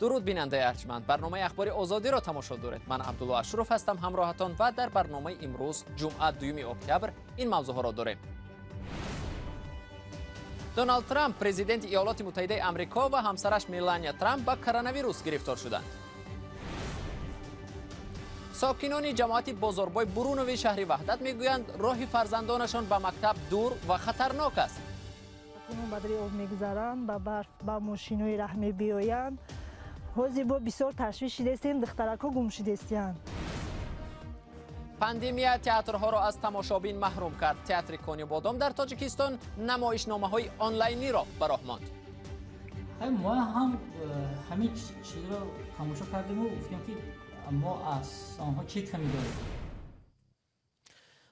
درود بیننده ارجمند، برنامه اخبار آزادی را تماشا دارید. من عبدالله اشرف هستم همراهتان و در برنامه امروز جمعه 2 اکتبر این موضوع ها را داریم. دونالد ترامپ پرزیدنت ایالات متحده آمریکا و همسرش میلانیا ترامپ با کرونا ویروس گرفتار شدند. ساکنان جماعت بازاربای برونوی شهر وحدت میگویند راه فرزندانشان به مکتب دور و خطرناک است. با دری آب میگذارند، با برف، با ماشینای راه میبیایند. حاضر با بسیار تشویش شدهستیم، دخترکا گم شدهستند. پاندemia تئاترها را از تماشابین محروم کرد. تئاتر کانی بادام در تاجیکستان نمایشنامه‌های آنلاینی را به راه ماند. ما هم همه چیز را تماشا کردیم و گفتیم که ما از آنها چه کمی داریم.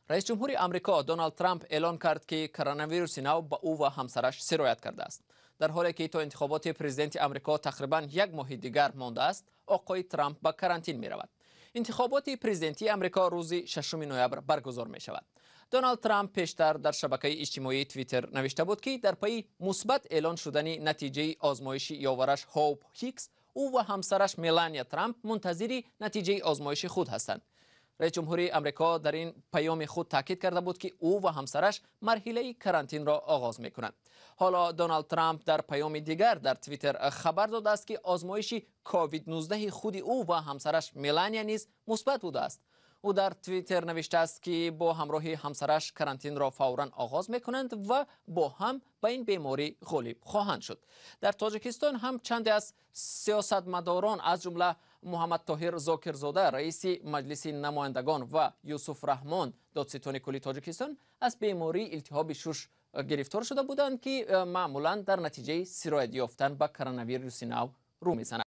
رئیس جمهور آمریکا دونالد ترامپ اعلان کرد که کرونا ویروس نو به او و همسرش سرایت کرده است. در حالی که تا انتخابات پرزیدنت آمریکا تقریبا 1 ماه دیگر مانده است، آقای ترامپ به کرانتین می رود. انتخابات پرزیدنتی آمریکا روز 6 نوامبر برگزار می شود. دونالد ترامپ پیشتر در شبکه اجتماعی توییتر نوشته بود که در پی مثبت اعلان شدن نتیجه آزمایش یاورش هوپ هیکس، او و همسرش میلانیا ترامپ منتظر نتیجه آزمایش خود هستند. رئیس جمهور آمریکا در این پیام خود تاکید کرده بود که او و همسرش مرحله کرانتین را آغاز می‌کنند. حالا دونالد ترامپ در پیام دیگر در توییتر خبر داده است که آزمایش کووید 19 خود او و همسرش میلانیا نیز مثبت بوده است. او در توییتر نوشته است که با همراه همسرش کرانتین را فوراً آغاز می‌کنند و با هم به این بیماری غالب خواهند شد. در تاجیکستان هم چند از سیاستمداران از جمله محمد طاهر زاکرزاده رئیس مجلس نمایندگان و یوسف رحمان دادستان کلی تاجیکستان از بیماری التهاب شش گرفتار شده بودند که معمولا در نتیجه سرایت یافتن به کرونا ویروس نو رو میزند.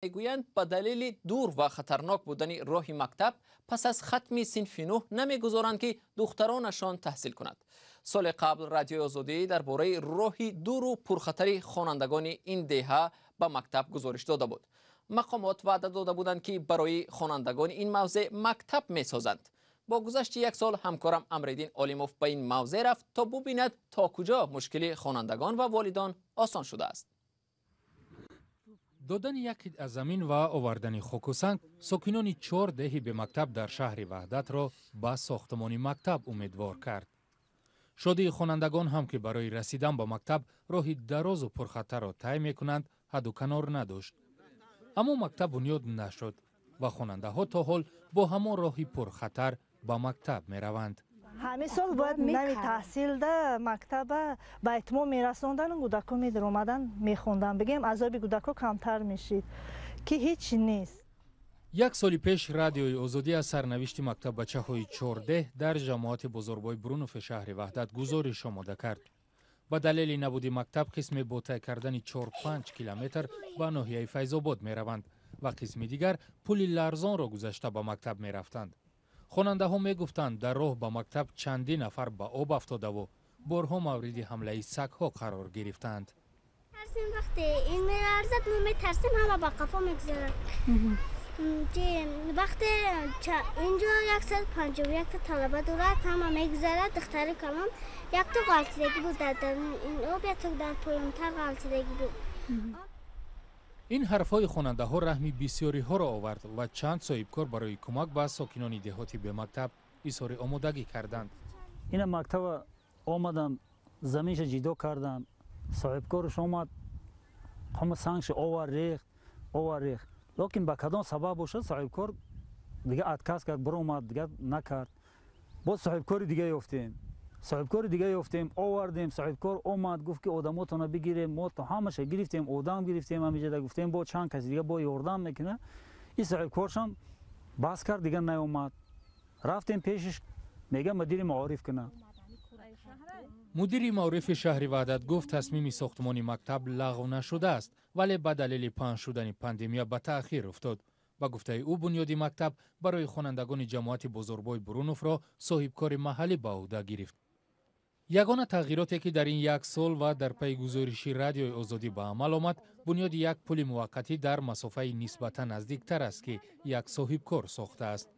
میگویند به دلیل دور و خطرناک بودن راه مکتب پس از ختم صنف 9 نمیگذارند که دخترانشان تحصیل کنند. سال قبل رادیو آزادی درباره راه دور و پرخطر خوانندگان این دهه به مکتب گزارش داده بود. مقامات وعده داده بودند که برای خوانندگان این موضع مکتب میسازند. با گذشت 1 سال همکارم امرالدین علیموف به این موضع رفت تا ببیند تا کجا مشکل خوانندگان و والدان آسان شده است. دادن یک از زمین و آوردن خاک و سنگ ساکنان 4 دهه به مکتب در شهر وحدت را به ساختمان مکتب امیدوار کرد. شادی خوانندگان هم که برای رسیدن به مکتب راه دراز و پرخطر را طی می‌کنند حد و کنار نداشت. اما مکتب بنیاد نشد و خواننده ها تا حال با همان راهی پرخطر به مکتب می روند. همه سال باید نمی تحصیل ده مکتب به اتمام میرساندن کودکا می در اومدن میخوندن. بگیم عذاب کودکا کمتر میشید که هیچ نیست. 1 سال پیش رادیوی آزادی از سرنوشت مکتب بچه های 14 در جماعت بزرگوار برونوف شهر وحدت گزارش آماده کرد. با دلیل نبود مکتب قسم با طی کردن 4-5 کیلومتر به ناحیه فیض‌آباد می روند و قسم دیگر پل لرزان را گذشته به مکتب می رفتند. خواننده ها می گفتند در راه به مکتب چندین نفر به آب افتاده و بارها مورد حمله سگ ها قرار گرفتند. ترسیم وقتی این می لرزد ما می ترسیم همه با قفا می گذارند. وقتی اینجا 151 تا طلبه دارد همه می گذارد دختری کلان یک تو غلطیدگی بود در این آب یک تو در پایانتر غلطیدگی بود. این حرفهای خواننده ها رحمی بسیاری ها را آورد و چند صاحبکار برای کمک به ساکنان دهاتی به مکتب اظهار آمادگی کردند. این مکتب آمدم زمینش جدا کردم، صاحبکارش آمد همه سنگش آور ریخت لیکن به کدام سبب باشد صاحبکار دیگه اتکاس کرد برو اومد دیگه نکرد. باز صاحبکار دیگه یافتیم آوردیم. صاحبکار اومد گفت که آدماتون رو بگیریم. ما تو همش گرفتیم، آدم گرفتیم، همینجا گفتیم با چند کسی دیگه با یاردم میکنه. این صاحبکارشم بس کرد دیگه نیومد. رفتیم پیشش میگه مدیر معارف کنه. مدیر معارف شهر وحدت گفت تصمیم ساختمان مکتب لغو نشده است ولی به دلیل پنهان شدن پاندemia به تأخیر افتاد. با گفته او بنیاد مکتب برای خوانندگان جماعت بزرگوار برونوف را صاحبکار محلی به عهده گرفت. یگانه تغییراتی که در این 1 سال و در پی گزارش رادیوی آزادی به عمل آمد بنیاد یک پل موقتی در مسافه نسبتا نزدیکتر است که یک صاحبکار ساخته است.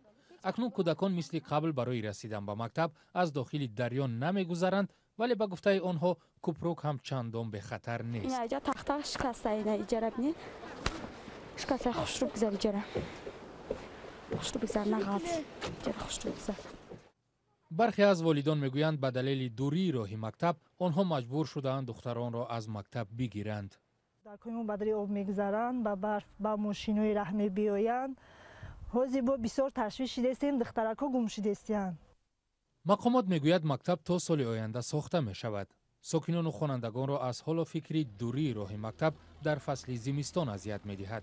اکنون کودکان مثل قبل برای رسیدن به مکتب از داخل دریا نمیگذرند ولی به گفته آنها کوپروک هم چندان به خطر نیست. اینجا تخته شکسته اینه اجاره بینید. شکست خوش رو بگذاری جره خوش رو بگذار نغاد جره خوش رو بگذار. برخی از والدان میگویند به دلیل دوری راه مکتب آنها مجبور شدند دختران را از مکتب بگیرند. کدومون بدری آب میگذارن با برف با ماشینای رحمی بیاین حوزی با بسیار تشویش دستیم دخترکو گم شدستیان. مقامات میگوید مکتب تا سال آینده ساخته می شود. ساکنان و خوانندگان را از حال و فکری دوری راه مکتب در فصل زمستان اذیت می‌دهد.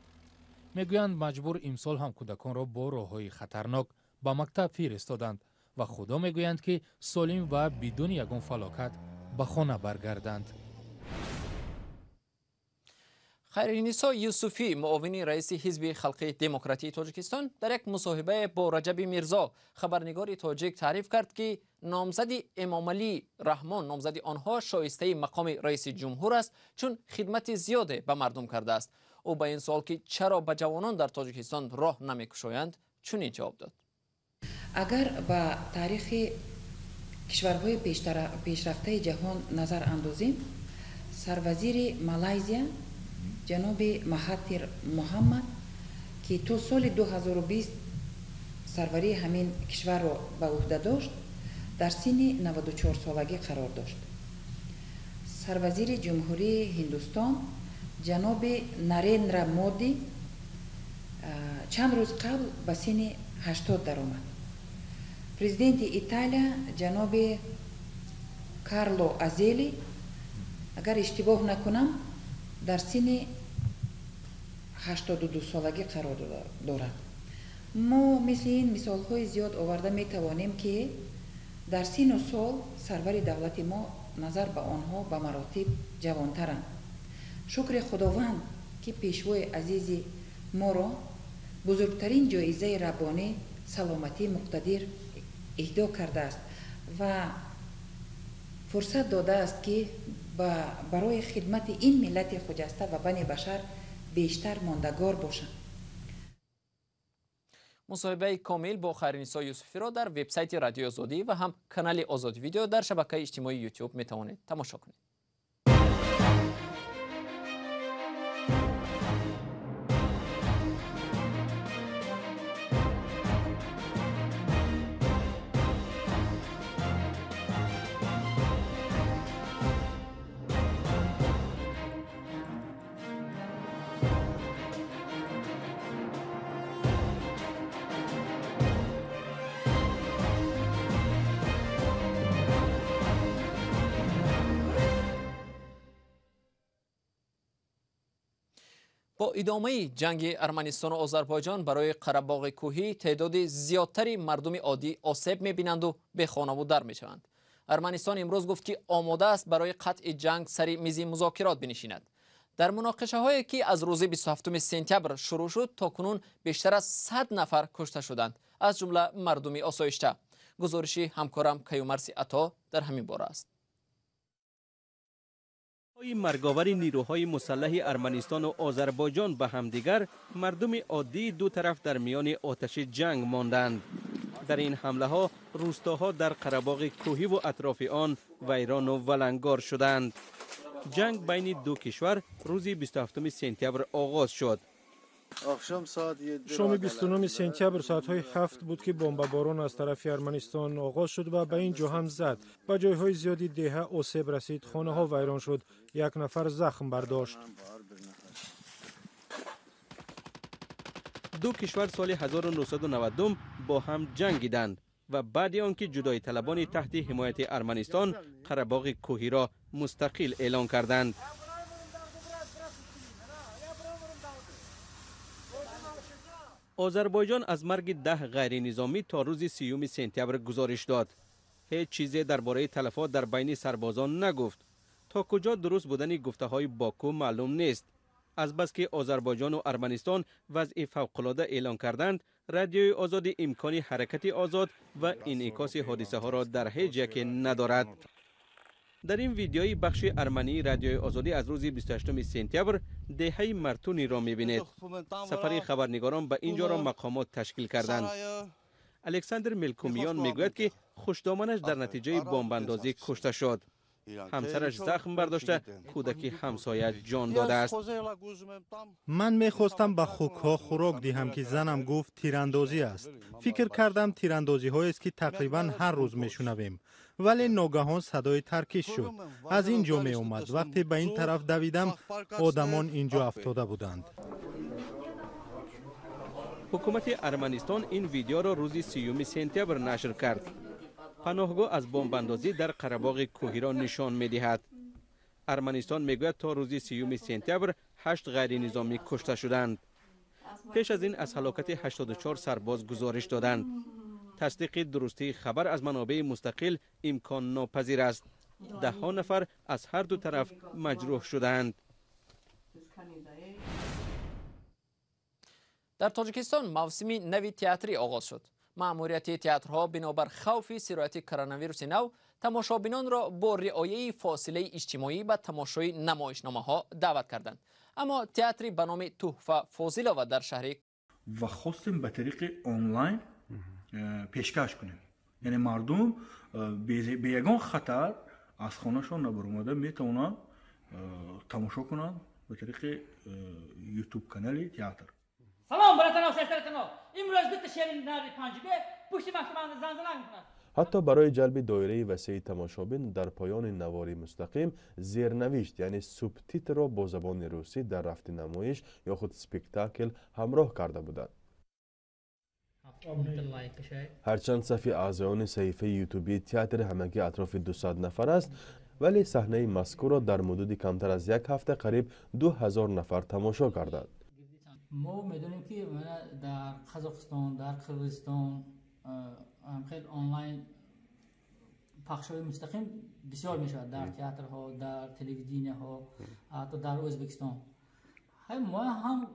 میگویند مجبور امسال هم کودکان را با راه‌های خطرناک به مکتب فرستادند و خدا میگویند که سالم و بدون یگان فلاکت به خانه برگردند. خیرنیسا یوسفی معاون رئیس حزب خلق دموکراتی تاجیکستان در یک مصاحبه با رجب میرزا خبرنگار تاجیک تعریف کرد که نامزد امام علی رحمان نامزد آنها شایسته مقام رئیس جمهور است چون خدمت زیاده به مردم کرده است. او به این سوال که چرا به جوانان در تاجیکستان راه نمی‌گشایند چنین جواب داد. اگر به تاریخ کشورهای پیشرفته جهان نظر اندازیم، سروزیر مالایزیا جناب مهاتیر محمد که تو سال 2020 سروری همین کشور را به عهده داشت در سن 94 سالگی قرار داشت. سروزیر جمهوری هندوستان جناب نریندرا مودی چند روز قبل به سن 80 درآمد. پرزیدنت ایتالیا جناب کارلو ازلی اگر اشتباه نکنم در سن 82 سالگی قرار دارد. ما مثل این مثال های زیاد آورده می توانیم که در سن و سال سرور دولت ما نظر به آنها به مراتب جوانترند. شکر خداوند که پیشوای عزیز ما را بزرگترین جایزه ربانی سلامتی مقتدر اهدا کرده است و فرصت داده است که برای خدمت این ملت خجسته و بنی بشر بیشتر ماندگار باشند. مصاحبه کامل با خیرنیسا یوسفی را در وبسایت رادیو آزادی و هم کانال آزادی ویدیو در شبکه اجتماعی یوتیوب می توانید تماشا کنید. با ادامه جنگ ارمنستان و آذربایجان برای قره‌باغ کوهی تعداد زیادتری مردم عادی آسیب می‌بینند و به خانه در می‌شوند. ارمنستان امروز گفت که آماده است برای قطع جنگ سر میز مذاکرات بنشیند. در مناقشه‌هایی که از روز 27 سپتامبر شروع شد تاکنون بیشتر از 100 نفر کشته شدند از جمله مردم آسایشته. گزارشی همکارم کیومرث عطا در همین باره است. مرگاور نیروهای مسلح ارمنستان و آذربایجان به همدیگر، مردم عادی دو طرف در میان آتش جنگ ماندند. در این حمله ها روستاها در قره‌باغ کوهی و اطراف آن ویران و ولنگار شدند. جنگ بین دو کشور روز 27 سپتامبر آغاز شد. شام 29 سپتامبر ساعت‌های 7 بود که بمباران از طرف ارمنستان آغاز شد و به این جا هم زد. به جایهای زیادی دهه آسیب رسید، خانه‌ها ویران شد، یک نفر زخم برداشت. دو کشور سال 1992 با هم جنگیدند و بعد آنکه جدایی طلبان تحت حمایت ارمنستان قره‌باغ کوهی را مستقل اعلان کردند. آذربایجان از مرگ 10 غیر نظامی تا روز 30 سپتامبر گزارش داد. هیچ چیزی درباره تلفات در بین سربازان نگفت. تا کجا درست بودن گفته‌های باکو معلوم نیست. از بس که آذربایجان و ارمنستان وضع فوق‌العاده اعلان کردند، رادیوی آزادی امکان حرکت آزاد و انعکاس حادثه ها را در هیچ یک ندارد. در این ویدیوی بخش ارمنی رادیوی آزادی از روز 28 سپتامبر دهه مرتونی را می‌بینید. سفری خبرنگاران به اینجا را مقامات تشکیل کردند. الکساندر ملکومیان میگوید که خوشدامنش در نتیجه بمب‌اندازی کشته شد. همسرش زخم برداشته، کودک همسایه جان داده است. من میخواستم به خوکها خوراک دهم که زنم گفت تیراندازی است. فکر کردم تیراندازی هایی است که تقریبا هر روز میشنویم، ولی ناگهان صدای ترکش شد. از اینجا می اومد. وقتی به این طرف دویدم آدمان اینجا افتاده بودند. حکومت ارمنستان این ویدیو را روز 30 سپتامبر نشر کرد. پناهگاه از بمباندازی در قره‌باغ کوهی را نشان می‌دهد. ارمنستان میگوید تا روز 30 سپتامبر 8 غیر نظامی کشته شدند. پیش از این از هلاکت 84 سرباز گزارش دادند. تصدیق درستی خبر از منابع مستقل امکان ناپذیر است. ده ها نفر از هر دو طرف مجروح شدند. در تاجیکستان موسم نوی تئاتری آغاز شد. مأموریت تئاترها بنابر خوف سرایت کرونا ویروس نو تماشابینان را با رعایت فاصله اجتماعی به تماشای نمایشنامه‌ها دعوت کردند. اما تئاتری به نام تحفه فاضلова در شهر و خواستیم به طریق آنلاین پیشکش کنیم. یعنی مردم به یگان خطر از خانه‌شان نبرآمده میتونن تماشا کنن به طریق یوتیوب کانال تئاتر. سلام براتون سرتون. امروز دو شهر نری پنجبه پشت محکمه زنجان میکنن. حتی برای جلب دایره وسیع تماشابین در پایان نواری مستقیم زیرنوشت یعنی سوبتیتر را با زبان روسی در رفت نمایش یا خود سپکتاکل همراه کرده بودند. هرچند صفی اعضایان صحیفه یوتیوبی تئاتر همگی اطراف 200 نفر است، ولی صحنه مذکور را در مدت کمتر از یک هفته قریب 2000 نفر تماشا کردند. ما میدونیم که در قزاقستان، در قرغیزستان خیلی آنلاین پخش‌های مستقیم بسیار میشود در تئاترها، در تلویزیون ها، حتی در ازبکستان. ما هم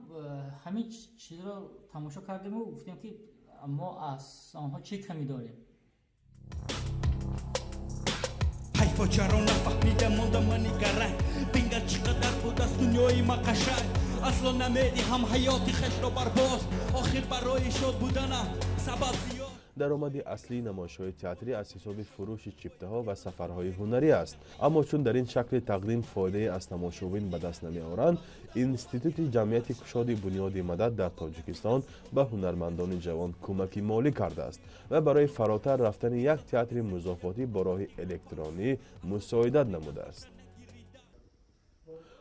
همین چیز را تماشا کردیم و گفتیم که ما از آنها چه کمی داریم. حیفا چرا نفهمیدم موندم من نگرنگ بینگر چقدر بود از دنیای ما قشنگ اصلا نمیدی هم حیاتی خش را برباز آخر برای شاد بودنم سبب زیاد. درآمد اصلی نمایش‌های تئاتری از حساب فروش چیپته‌ها و سفرهای هنری است، اما چون در این شکل تقدیم فایده از تماشابین به دست نمی‌آورند، اینستیتوت جمعیت کشاد بنیاد مدد در تاجیکستان به هنرمندان جوان کمک مالی کرده است و برای فراتر رفتن یک تئاتر مضافاتی با راه الکترونی مساعدت نموده است.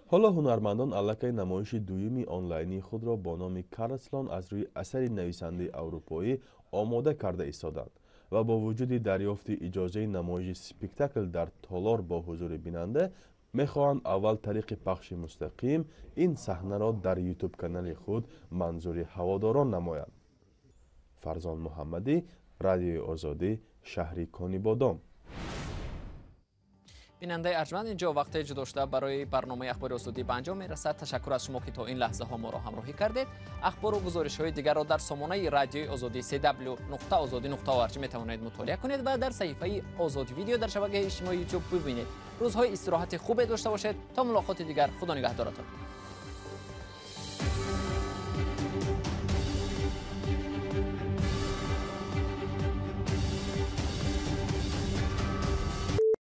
حالا هنرمندان علاقه نمایش دومی آنلاینی خود را با نام کارلسلان از روی اثری نویسنده اروپایی آماده کرده ایستادند و با وجود دریافت اجازه نمایش سپکتاکل در تالار با حضور بیننده میخواهند اول طریق پخش مستقیم این صحنه را در یوتیوب کانال خود منظور هواداران نمایند. فرزان محمدی، رادیو آزادی، شهر کانیبادام. بیننده ارجمند، اینجا وقت جدا شده برای برنامه اخبار آزادی به انجام میرسد. تشکر از شما که تا این لحظه ها ما را همراهی کردید. اخبار و گزارش های دیگر را در سامانه رادیوی آزادی www.azadi.org میتوانید مطالعه کنید و در صفحه آزادی ویدیو در شبکه اجتماعی یوتیوب ببینید. روزهای استراحت خوب داشته باشید. تا ملاقات دیگر، خدا نگهدارتان.